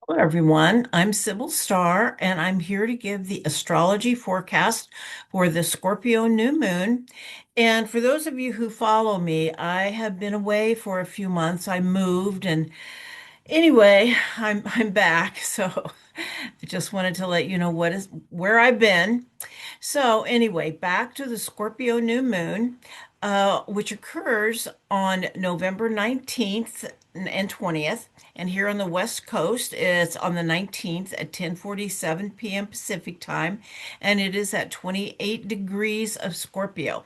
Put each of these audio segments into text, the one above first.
Hello, everyone. I'm Sybil Starr, and I'm here to give the astrology forecast for the Scorpio New Moon. And for those of you who follow me, I have been away for a few months. I moved, and anyway, I'm back. So I just wanted to let you know where I've been. So, anyway, back to the Scorpio new moon, which occurs on November 19th and 20th. And here on the West Coast, it's on the 19th at 10:47 p.m. Pacific time, and it is at 28 degrees of Scorpio.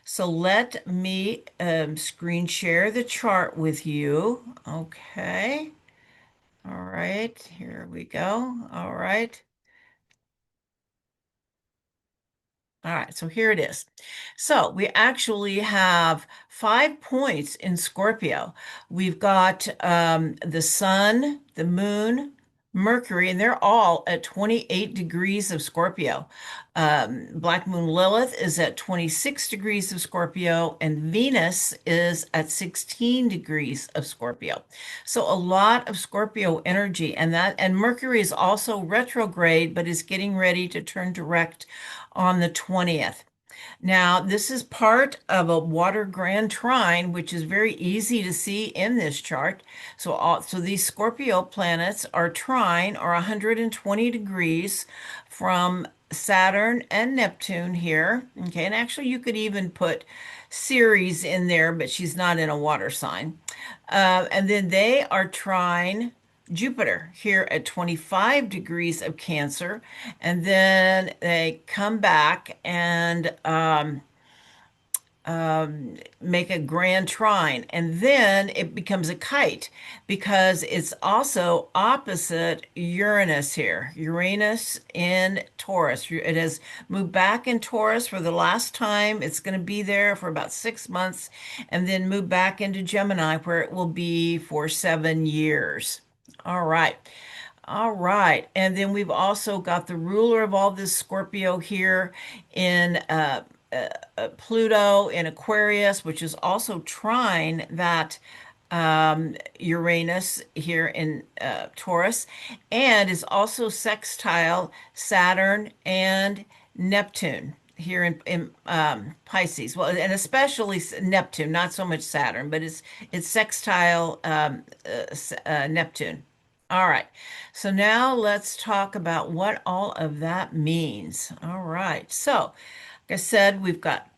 So let me screen share the chart with you. Okay. All right. Here we go. All right. All right, so here it is. So we actually have 5 points in Scorpio. We've got the sun, the moon, Mercury, and they're all at 28 degrees of Scorpio. Black Moon Lilith is at 26 degrees of Scorpio, and Venus is at 16 degrees of Scorpio. So a lot of Scorpio energy, and Mercury is also retrograde, but is getting ready to turn direct on the 20th. Now, this is part of a water Grand Trine, which is very easy to see in this chart. So these Scorpio planets are trine or 120 degrees from Saturn and Neptune here. Okay, and actually you could even put Ceres in there, but she's not in a water sign. And then they are trine Jupiter here at 25 degrees of Cancer, and then they come back and make a grand trine, and then it becomes a kite because it's also opposite Uranus here. Uranus in Taurus. It has moved back in Taurus for the last time. It's going to be there for about 6 months and then move back into Gemini where it will be for 7 years. All right. All right. And then we've also got the ruler of all this Scorpio here in Pluto in Aquarius, which is also trine that Uranus here in Taurus, and is also sextile Saturn and Neptune here in Pisces. Well, and especially Neptune, not so much Saturn, but it's sextile Neptune. All right. So now let's talk about what all of that means. All right. So like I said, we've got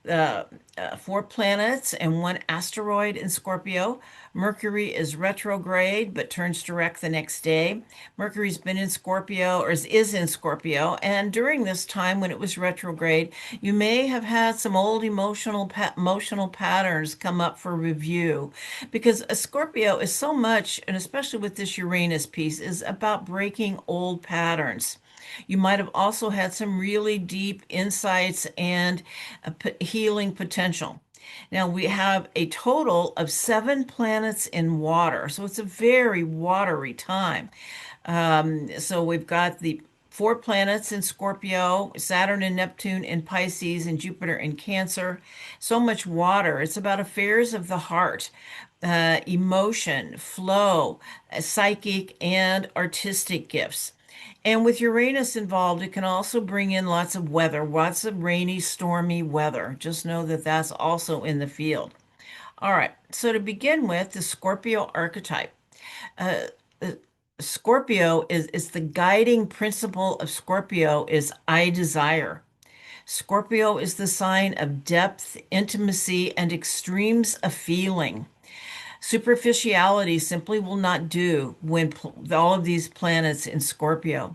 4 planets and 1 asteroid in Scorpio. Mercury is retrograde but turns direct the next day. Mercury's been in Scorpio or is in Scorpio, and during this time when it was retrograde, you may have had some old emotional patterns come up for review because a Scorpio is so much, and especially with this Uranus piece, is about breaking old patterns. You might have also had some really deep insights and healing potential. Now we have a total of 7 planets in water, so it's a very watery time. So we've got the 4 planets in Scorpio, Saturn and Neptune in Pisces, and Jupiter in Cancer. So much water. It's about affairs of the heart, emotion, flow, psychic, and artistic gifts. And with Uranus involved, it can also bring in lots of weather, lots of rainy, stormy weather. Just know that that's also in the field. All right, so to begin with, the Scorpio archetype. Uh, uh, Scorpio is the guiding principle of Scorpio is I desire. Scorpio is the sign of depth, intimacy, and extremes of feeling. Superficiality simply will not do when all of these planets in Scorpio.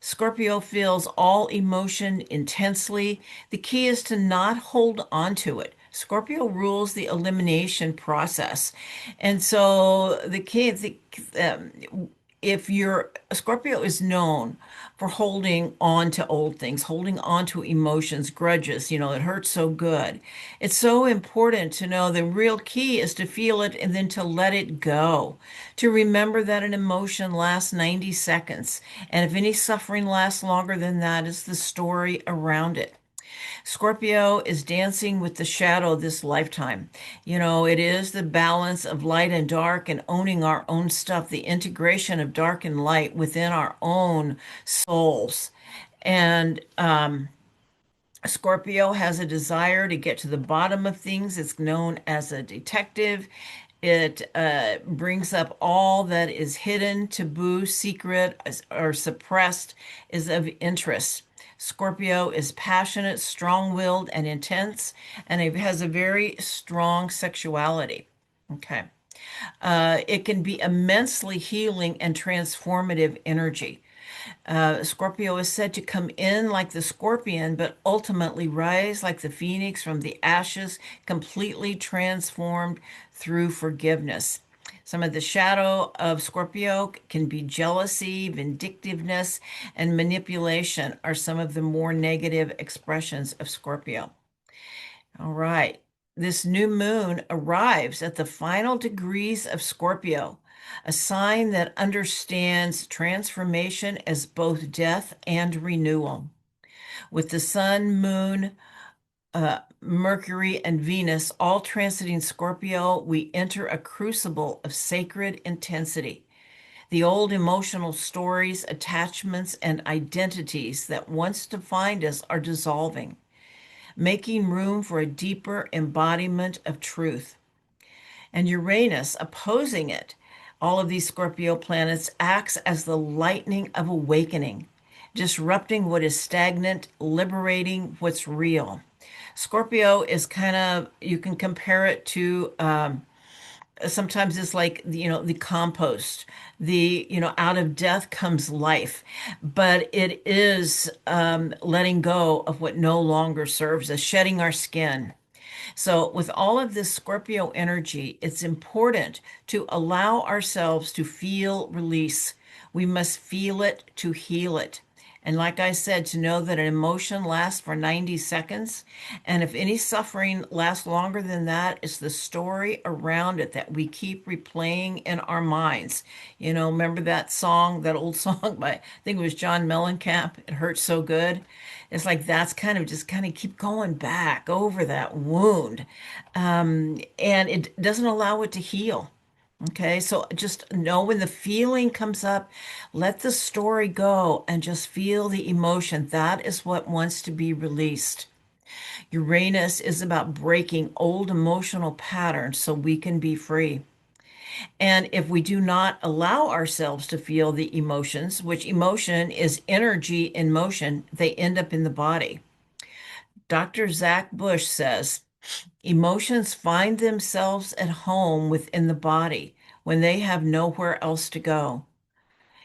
Scorpio feels all emotion intensely. The key is to not hold on to it. Scorpio rules the elimination process. And so if your Scorpio is known for holding on to old things, holding on to emotions, grudges, it hurts so good. It's so important to know the real key is to feel it and then to let it go. To remember that an emotion lasts 90 seconds. And if any suffering lasts longer than that, is the story around it. Scorpio is dancing with the shadow this lifetime. It is the balance of light and dark and owning our own stuff, the integration of dark and light within our own souls. And Scorpio has a desire to get to the bottom of things. It's known as a detective. It brings up all that is hidden, taboo, secret, or suppressed is of interest. Scorpio is passionate, strong-willed, and intense, and it has a very strong sexuality. Okay. It can be immensely healing and transformative energy. Scorpio is said to come in like the scorpion, but ultimately rise like the phoenix from the ashes, completely transformed through forgiveness. Some of the shadow of Scorpio can be jealousy, vindictiveness, and manipulation are some of the more negative expressions of Scorpio. All right. This new moon arrives at the final degrees of Scorpio, a sign that understands transformation as both death and renewal. With the sun, moon, Mercury, and Venus all transiting Scorpio, we enter a crucible of sacred intensity. The old emotional stories, attachments, and identities that once defined us are dissolving, making room for a deeper embodiment of truth. And Uranus opposing it, all of these Scorpio planets, acts as the lightning of awakening, disrupting what is stagnant, liberating what's real. Scorpio is kind of, you can compare it to, sometimes it's like, the compost, out of death comes life, but it is letting go of what no longer serves us, shedding our skin. So, with all of this Scorpio energy, it's important to allow ourselves to feel release. We must feel it to heal it. And like I said, to know that an emotion lasts for 90 seconds. And if any suffering lasts longer than that, it's the story around it that we keep replaying in our minds. Remember that song, that old song by, I think it was John Mellencamp, It Hurts So Good? It's like that's kind of keep going back over that wound. And it doesn't allow it to heal. Okay, so just know when the feeling comes up, let the story go and just feel the emotion. That is what wants to be released. Uranus is about breaking old emotional patterns so we can be free. And if we do not allow ourselves to feel the emotions, which emotion is energy in motion, they end up in the body. Dr. Zach Bush says emotions find themselves at home within the body when they have nowhere else to go.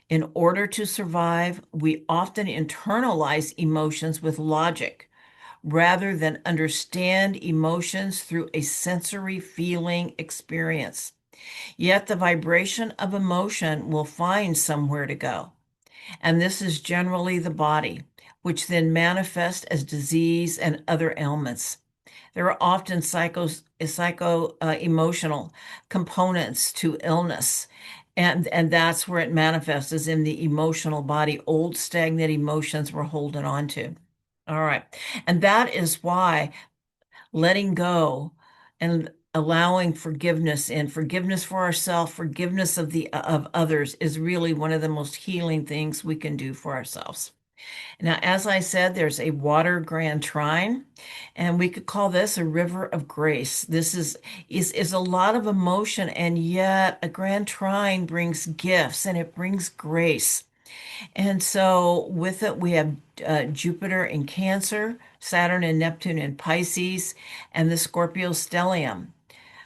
In order to survive, we often internalize emotions with logic rather than understand emotions through a sensory feeling experience. Yet the vibration of emotion will find somewhere to go. And this is generally the body, which then manifests as disease and other ailments. There are often psycho emotional components to illness. And that's where it manifests, is in the emotional body, old stagnant emotions we're holding on to. All right. And that is why letting go and allowing forgiveness and forgiveness for ourselves, forgiveness of others is really one of the most healing things we can do for ourselves. Now, as I said, there's a water Grand Trine, and we could call this a river of grace. This is a lot of emotion, and yet a Grand Trine brings gifts and it brings grace. And so with it, we have Jupiter in Cancer, Saturn and Neptune in Pisces, and the Scorpio stellium,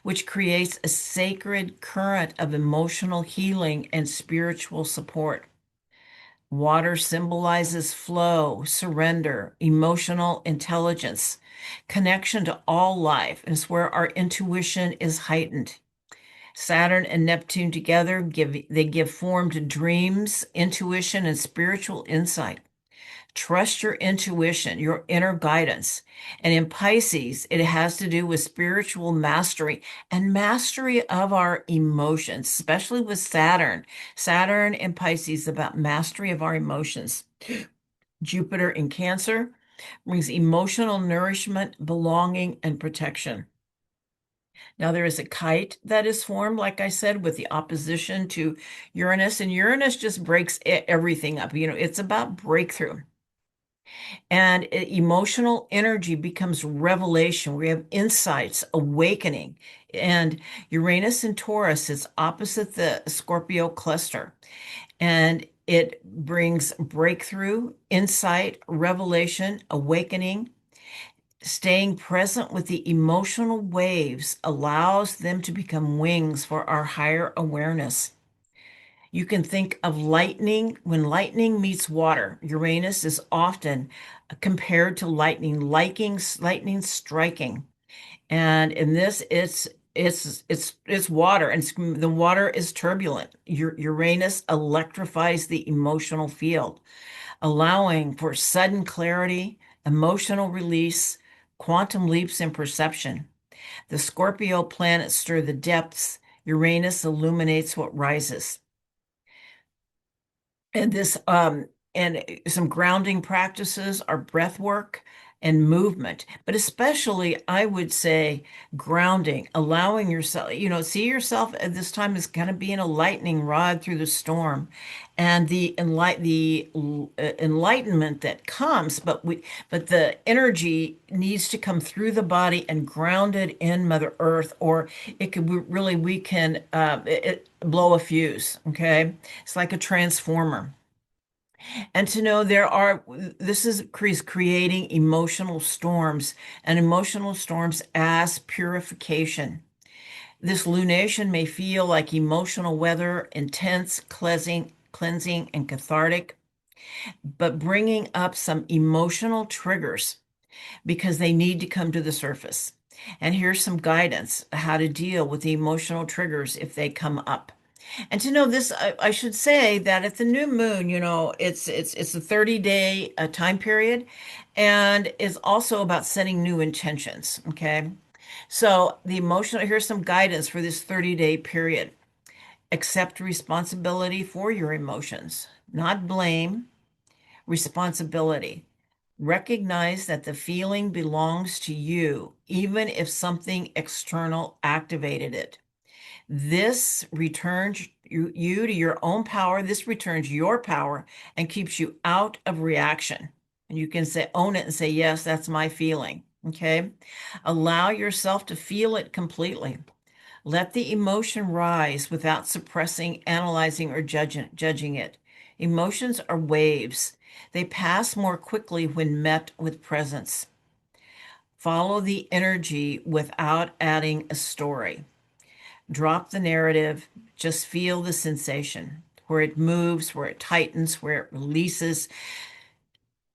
which creates a sacred current of emotional healing and spiritual support. Water symbolizes flow, surrender, emotional intelligence, connection to all life. It's where our intuition is heightened. Saturn and Neptune together give form to dreams, intuition, and spiritual insight. Trust your intuition, your inner guidance. And in Pisces, it has to do with spiritual mastery and mastery of our emotions, especially with Saturn. Saturn in Pisces about mastery of our emotions. Jupiter in Cancer, brings emotional nourishment, belonging, and protection. Now, there is a kite that is formed, like I said, with the opposition to Uranus, and Uranus just breaks everything up. It's about breakthrough. And emotional energy becomes revelation. We have insights, awakening. And Uranus and Taurus is opposite the Scorpio cluster. And it brings breakthrough, insight, revelation, awakening. Staying present with the emotional waves allows them to become wings for our higher awareness. You can think of lightning. When lightning meets water, Uranus is often compared to lightning striking. And in this, it's water, and the water is turbulent. Uranus electrifies the emotional field, allowing for sudden clarity, emotional release, quantum leaps in perception. The Scorpio planets stir the depths. Uranus illuminates what rises. And this and some grounding practices are breath work and movement, but especially I would say grounding, allowing yourself, see yourself at this time as kind of being a lightning rod through the storm, and the enlightenment that comes, but the energy needs to come through the body and grounded in Mother Earth, or it could really we can blow a fuse. Okay, it's like a transformer. And to know this is creating emotional storms, and emotional storms as purification. This lunation may feel like emotional weather, intense, cleansing, and cathartic, but bringing up some emotional triggers because they need to come to the surface. And here's some guidance how to deal with the emotional triggers if they come up. And to know this, I should say that at the new moon, it's a 30-day time period, and is also about setting new intentions. Okay, so here's some guidance for this 30-day period. Accept responsibility for your emotions, not blame, responsibility. Recognize that the feeling belongs to you, even if something external activated it. This returns you to your own power. This returns your power and keeps you out of reaction. And you can own it and say, yes, that's my feeling. Okay. Allow yourself to feel it completely. Let the emotion rise without suppressing, analyzing, or judging it. Emotions are waves. They pass more quickly when met with presence. Follow the energy without adding a story. Drop the narrative, just feel the sensation, where it moves, where it tightens, where it releases.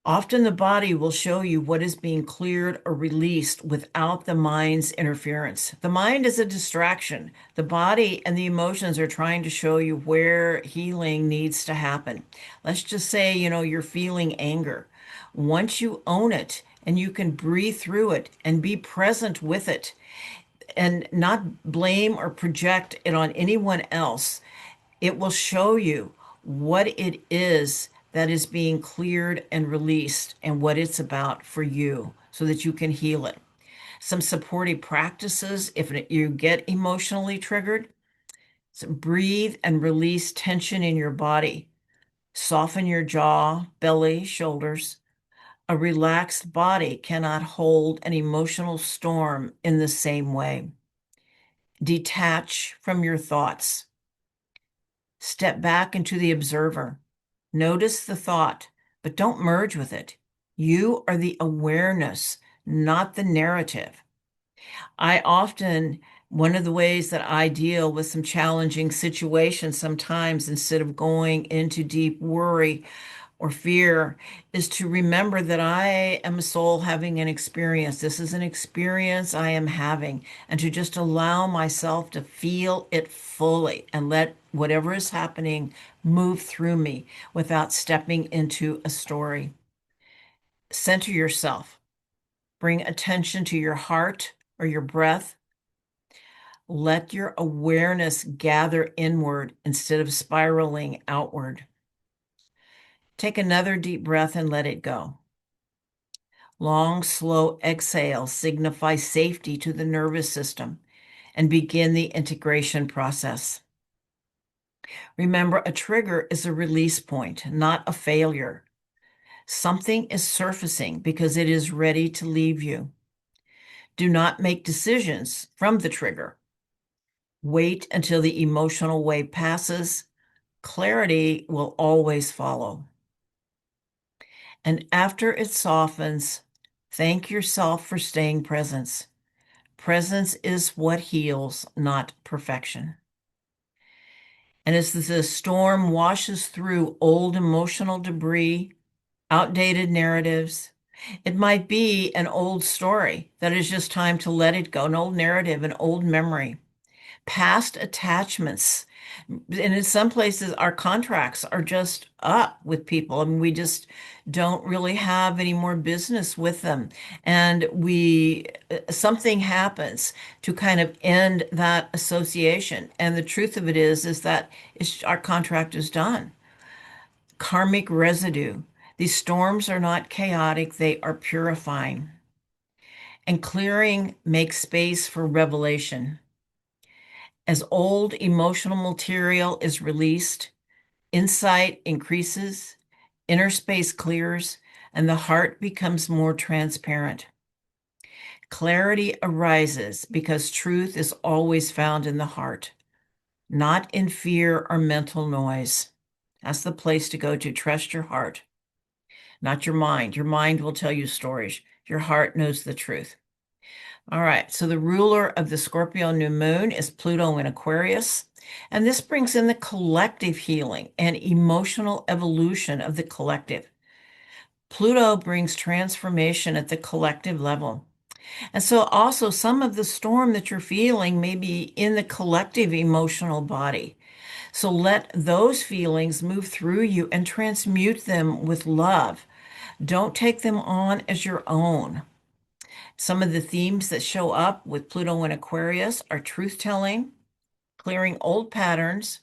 Often the body will show you what is being cleared or released without the mind's interference. The mind is a distraction. The body and the emotions are trying to show you where healing needs to happen. Let's just say, you're feeling anger. Once you own it and you can breathe through it and be present with it, and not blame or project it on anyone else, it will show you what it is that is being cleared and released and what it's about for you so that you can heal it. Some supportive practices if you get emotionally triggered. So breathe and release tension in your body. Soften your jaw, belly, shoulders. A relaxed body cannot hold an emotional storm in the same way. Detach from your thoughts. Step back into the observer. Notice the thought, but don't merge with it. You are the awareness, not the narrative. One of the ways that I deal with some challenging situations sometimes, instead of going into deep worry or fear, is to remember that I am a soul having an experience. This is an experience I am having, and to just allow myself to feel it fully and let whatever is happening move through me without stepping into a story. Center yourself. Bring attention to your heart or your breath. Let your awareness gather inward instead of spiraling outward. Take another deep breath and let it go. Long, slow exhales signify safety to the nervous system and begin the integration process. Remember, a trigger is a release point, not a failure. Something is surfacing because it is ready to leave you. Do not make decisions from the trigger. Wait until the emotional wave passes. Clarity will always follow. And after it softens, thank yourself for staying present. Presence is what heals, not perfection. And as the storm washes through old emotional debris, outdated narratives, it might be an old story that is just time to let it go, an old narrative, an old memory, past attachments. And in some places, our contracts are just up with people. I mean, we just don't really have any more business with them. And something happens to kind of end that association. And the truth of it is that our contract is done. Karmic residue. These storms are not chaotic, they are purifying. And clearing makes space for revelation. As old emotional material is released, insight increases, inner space clears, and the heart becomes more transparent. Clarity arises because truth is always found in the heart, not in fear or mental noise. That's the place to go to. Trust your heart, not your mind. Your mind will tell you stories. Your heart knows the truth. All right, so the ruler of the Scorpio new moon is Pluto in Aquarius, and this brings in the collective healing and emotional evolution of the collective. Pluto brings transformation at the collective level. And so also some of the storm that you're feeling may be in the collective emotional body. So let those feelings move through you and transmute them with love. Don't take them on as your own. Some of the themes that show up with Pluto in Aquarius are truth-telling, clearing old patterns,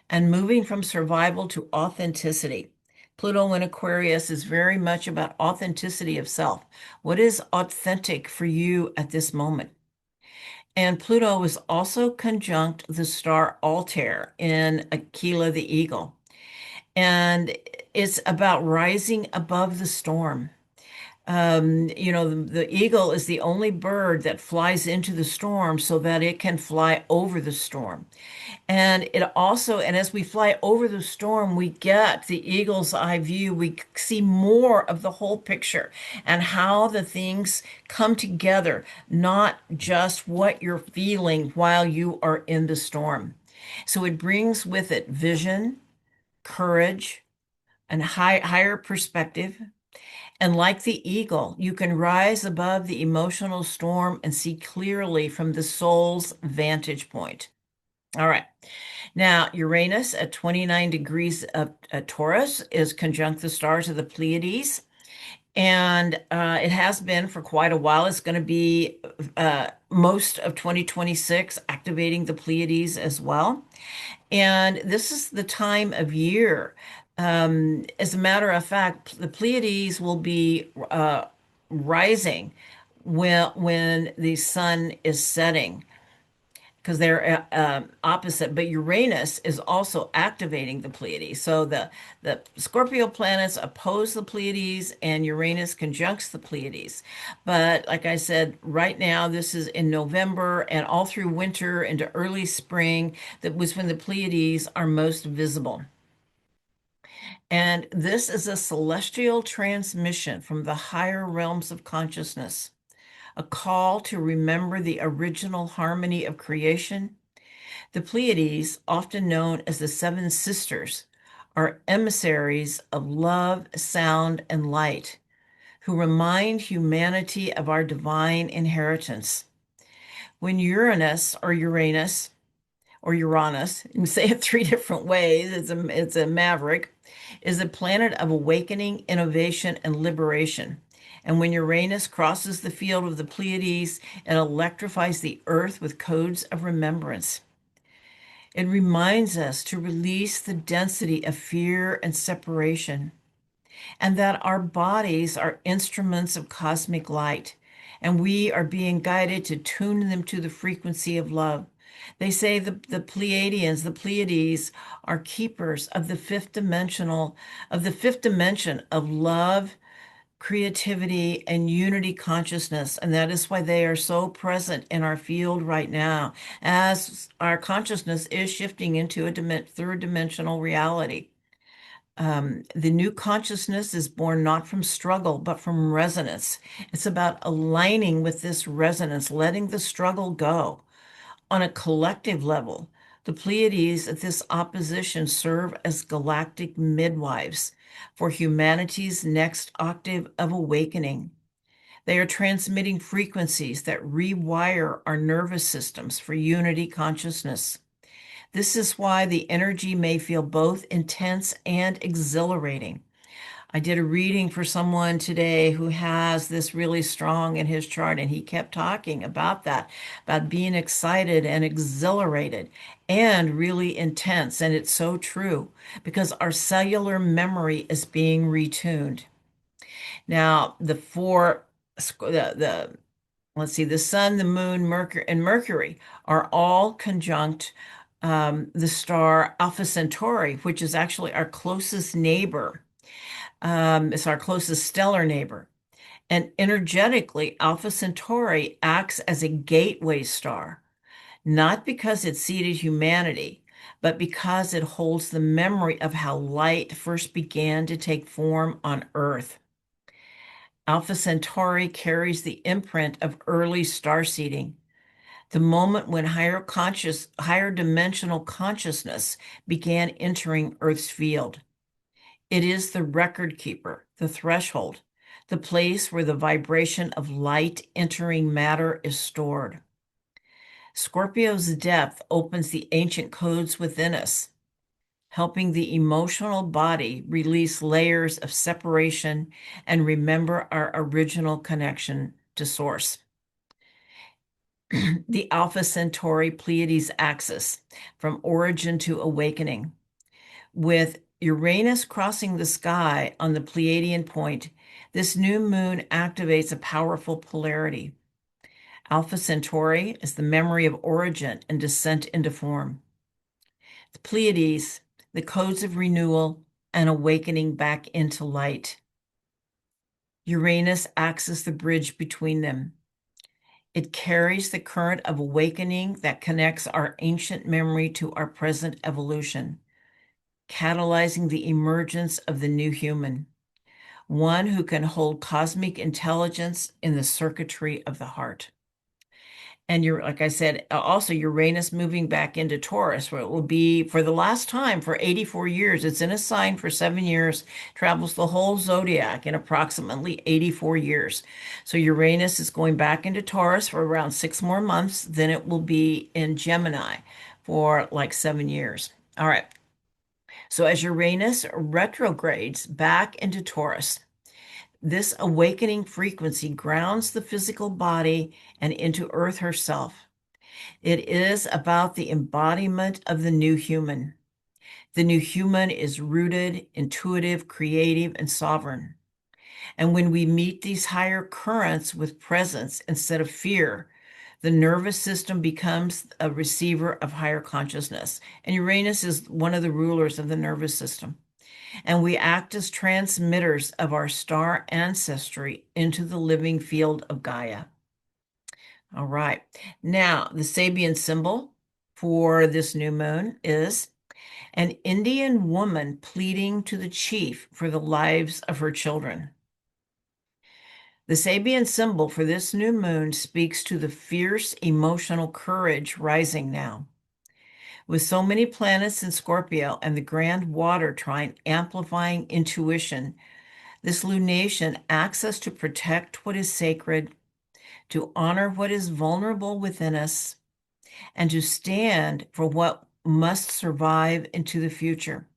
and moving from survival to authenticity. Pluto in Aquarius is very much about authenticity of self. What is authentic for you at this moment? And Pluto is also conjunct the star Altair in Aquila the Eagle. And it's about rising above the storm. The eagle is the only bird that flies into the storm so that it can fly over the storm. And as we fly over the storm, we get the eagle's eye view. We see more of the whole picture and how the things come together, not just what you're feeling while you are in the storm. So it brings with it vision, courage, and higher perspective. And like the eagle, you can rise above the emotional storm and see clearly from the soul's vantage point. All right. Now, Uranus at 29 degrees of Taurus is conjunct the stars of the Pleiades. And it has been for quite a while. It's going to be most of 2026, activating the Pleiades as well. And this is the time of year. As a matter of fact, the Pleiades will be rising when the sun is setting because they're opposite. But Uranus is also activating the Pleiades. So the Scorpio planets oppose the Pleiades, and Uranus conjuncts the Pleiades. But like I said, right now, this is in November and all through winter into early spring. That was when the Pleiades are most visible. And this is a celestial transmission from the higher realms of consciousness, a call to remember the original harmony of creation. The Pleiades, often known as the Seven Sisters, are emissaries of love, sound, and light, who remind humanity of our divine inheritance. When Uranus, you can say it three different ways, it's a maverick, is a planet of awakening, innovation, and liberation. And when Uranus crosses the field of the Pleiades, it electrifies the earth with codes of remembrance. It reminds us to release the density of fear and separation and that our bodies are instruments of cosmic light, and we are being guided to tune them to the frequency of love. They say the Pleiadians, the Pleiades, are keepers of the fifth dimension of love, creativity, and unity consciousness. And that is why they are so present in our field right now, as our consciousness is shifting into a third dimensional reality. The new consciousness is born not from struggle, but from resonance. It's about aligning with this resonance, letting the struggle go. On a collective level, the Pleiades at this opposition serve as galactic midwives for humanity's next octave of awakening. They are transmitting frequencies that rewire our nervous systems for unity consciousness. This is why the energy may feel both intense and exhilarating. I did a reading for someone today who has this really strong in his chart, and he kept talking about that, about being excited and exhilarated and really intense. And it's so true because our cellular memory is being retuned. Now, let's see, the sun, the moon, Mercury are all conjunct the star Alpha Centauri, which is actually our closest neighbor. It's our closest stellar neighbor. And energetically, Alpha Centauri acts as a gateway star, not because it seeded humanity, but because it holds the memory of how light first began to take form on Earth. Alpha Centauri carries the imprint of early star seeding, the moment when higher dimensional consciousness began entering Earth's field. It is the record keeper, the threshold, the place where the vibration of light entering matter is stored. Scorpio's depth opens the ancient codes within us, helping the emotional body release layers of separation and remember our original connection to Source. The Alpha Centauri Pleiades axis, from origin to awakening. With Uranus crossing the sky on the Pleiadian point, this new moon activates a powerful polarity. Alpha Centauri is the memory of origin and descent into form. The Pleiades, the codes of renewal and awakening back into light. Uranus acts as the bridge between them. It carries the current of awakening that connects our ancient memory to our present evolution, catalyzing the emergence of the new human, one who can hold cosmic intelligence in the circuitry of the heart. And like I said, also Uranus moving back into Taurus, where it will be for the last time for 84 years. It's in a sign for 7 years, travels the whole zodiac in approximately 84 years. So Uranus is going back into Taurus for around 6 more months. Then it will be in Gemini for like 7 years. All right. So as Uranus retrogrades back into Taurus, this awakening frequency grounds the physical body and into Earth herself. It is about the embodiment of the new human. The new human is rooted, intuitive, creative, and sovereign. And when we meet these higher currents with presence instead of fear, the nervous system becomes a receiver of higher consciousness. And Uranus is one of the rulers of the nervous system. And we act as transmitters of our star ancestry into the living field of Gaia. All right. Now, the Sabian symbol for this new moon is an Indian woman pleading to the chief for the lives of her children. The Sabian symbol for this new moon speaks to the fierce emotional courage rising now. With so many planets in Scorpio and the Grand Water Trine amplifying intuition, this lunation acts us to protect what is sacred, to honor what is vulnerable within us, and to stand for what must survive into the future.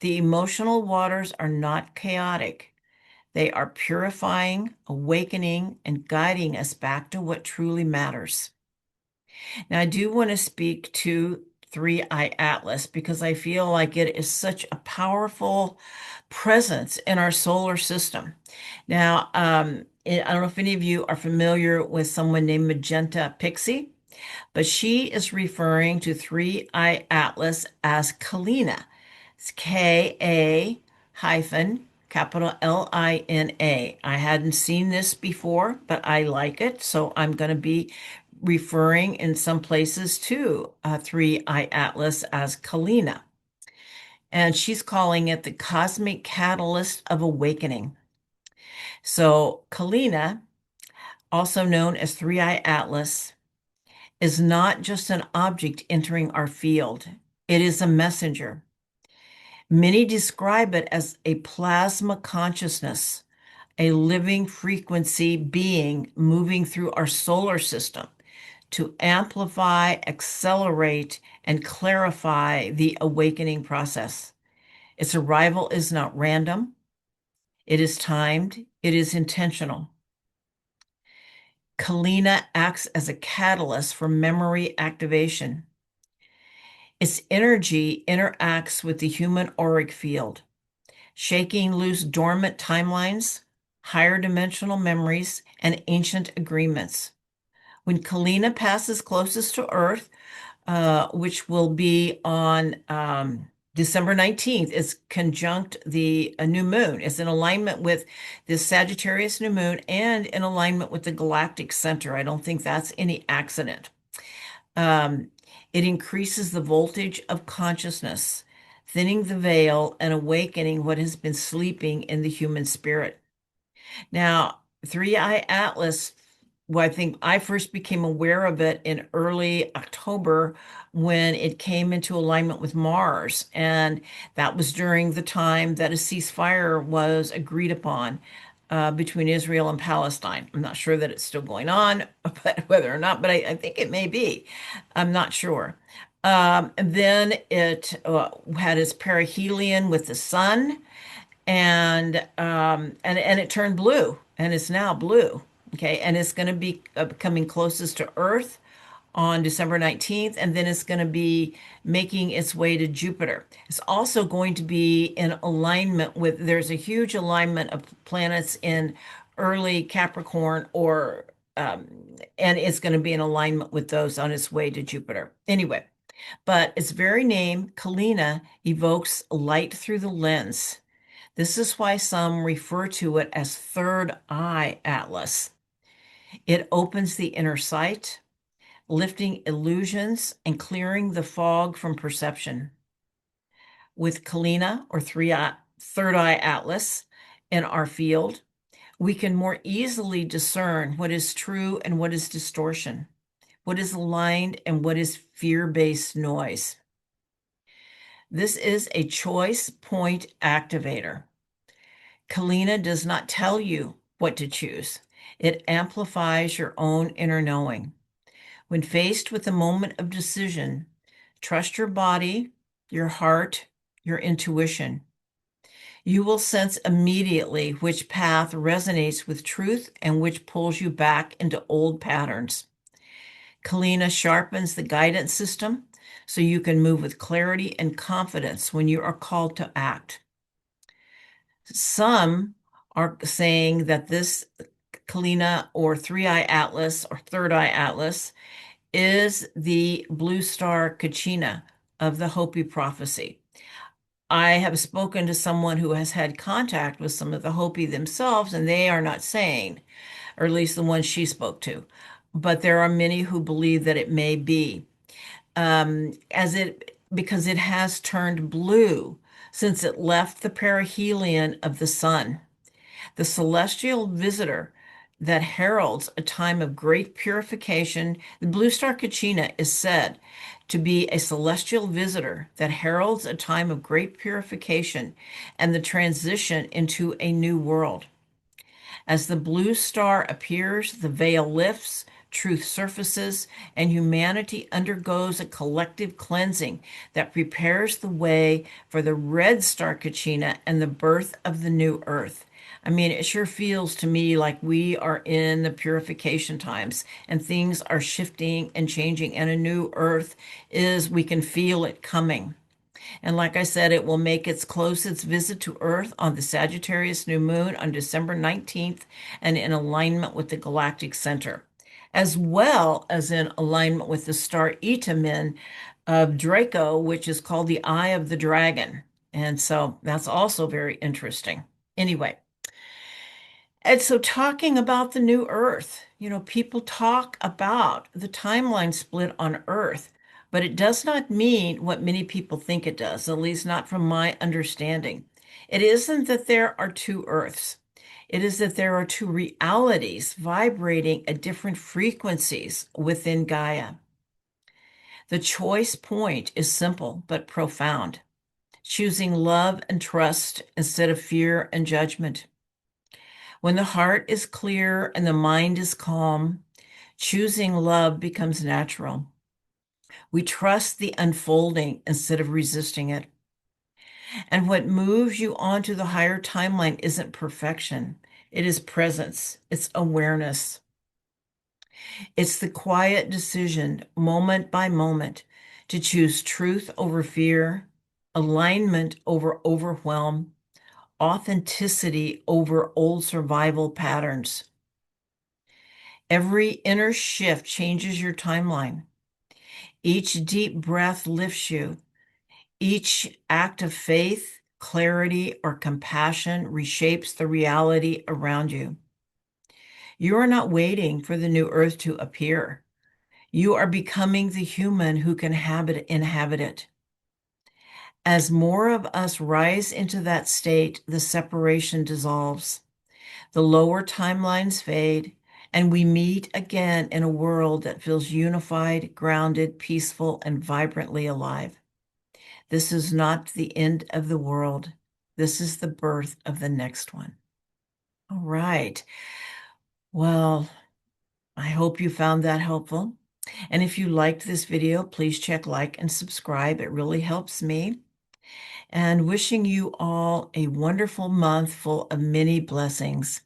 The emotional waters are not chaotic. They are purifying, awakening, and guiding us back to what truly matters. Now, I do want to speak to three-eye atlas because I feel like it is such a powerful presence in our solar system. Now, I don't know if any of you are familiar with someone named Magenta Pixie, but she is referring to three-eye atlas as Kalina. It's Ka hyphen capital Lina. I hadn't seen this before, but I like it, so I'm going to be referring in some places to three-eye atlas as Kalina. And she's calling it the cosmic catalyst of awakening. So Kalina, also known as three-eye atlas, is not just an object entering our field. It is a messenger. Many describe it as a plasma consciousness, a living frequency being moving through our solar system to amplify, accelerate, and clarify the awakening process. Its arrival is not random. It is timed. It is intentional. Kalina acts as a catalyst for memory activation. Its energy interacts with the human auric field, shaking loose dormant timelines, higher dimensional memories, and ancient agreements. When Kalina passes closest to Earth, which will be on December 19th, is conjunct the new moon. It's in alignment with the Sagittarius new moon and in alignment with the galactic center. I don't think that's any accident. Um, it increases the voltage of consciousness, thinning the veil and awakening what has been sleeping in the human spirit. Now, Three Eye Atlas, well, I think I first became aware of it in early October when it came into alignment with Mars. And that was during the time that a ceasefire was agreed upon between Israel and Palestine. I'm not sure that it's still going on, but whether or not, but I think it may be. I'm not sure. And then it had its perihelion with the sun and it turned blue and it's now blue. Okay, and it's going to be coming closest to Earth on December 19th, and then it's going to be making its way to Jupiter. It's also going to be in alignment with, there's a huge alignment of planets in early Capricorn and it's going to be in alignment with those on its way to Jupiter. Anyway, but its very name, Kalina, evokes light through the lens. This is why some refer to it as third eye atlas. It opens the inner sight, lifting illusions and clearing the fog from perception. With Kalina or third eye atlas in our field, we can more easily discern what is true and what is distortion, what is aligned and what is fear-based noise. This is a choice point activator. Kalina does not tell you what to choose. It amplifies your own inner knowing. When faced with a moment of decision, trust your body, your heart, your intuition. You will sense immediately which path resonates with truth and which pulls you back into old patterns. Kalina sharpens the guidance system so you can move with clarity and confidence when you are called to act. Some are saying that this Kalina or three eye atlas or third eye atlas is the blue star Kachina of the Hopi prophecy. I have spoken to someone who has had contact with some of the Hopi themselves, and they are not saying, or at least the ones she spoke to, but there are many who believe that it may be, because it has turned blue since it left the perihelion of the sun. The celestial visitor that heralds a time of great purification. The blue star Kachina is said to be a celestial visitor that heralds a time of great purification and the transition into a new world. As the blue star appears, the veil lifts, truth surfaces, and humanity undergoes a collective cleansing that prepares the way for the red star Kachina and the birth of the new earth. I mean, it sure feels to me like we are in the purification times and things are shifting and changing, and a new earth we can feel it coming. And like I said, it will make its closest visit to Earth on the Sagittarius new moon on December 19th and in alignment with the galactic center, as well as in alignment with the star Itamin of Draco, which is called the Eye of the Dragon. And so that's also very interesting. Anyway, and so, talking about the new Earth, people talk about the timeline split on Earth, but it does not mean what many people think it does, at least not from my understanding. It isn't that there are two Earths, it is that there are two realities vibrating at different frequencies within Gaia. The choice point is simple but profound, choosing love and trust instead of fear and judgment. When the heart is clear and the mind is calm, choosing love becomes natural. We trust the unfolding instead of resisting it. And what moves you onto the higher timeline isn't perfection, it is presence, it's awareness. It's the quiet decision, moment by moment, to choose truth over fear, alignment over overwhelm, authenticity over old survival patterns. Every inner shift changes your timeline. Each deep breath lifts you. Each act of faith, clarity, or compassion reshapes the reality around you. You are not waiting for the new earth to appear. You are becoming the human who can inhabit it. As more of us rise into that state, the separation dissolves. The lower timelines fade, and we meet again in a world that feels unified, grounded, peaceful, and vibrantly alive. This is not the end of the world. This is the birth of the next one. All right. Well, I hope you found that helpful. And if you liked this video, please check like and subscribe. It really helps me. And wishing you all a wonderful month full of many blessings.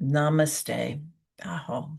Namaste. Aho.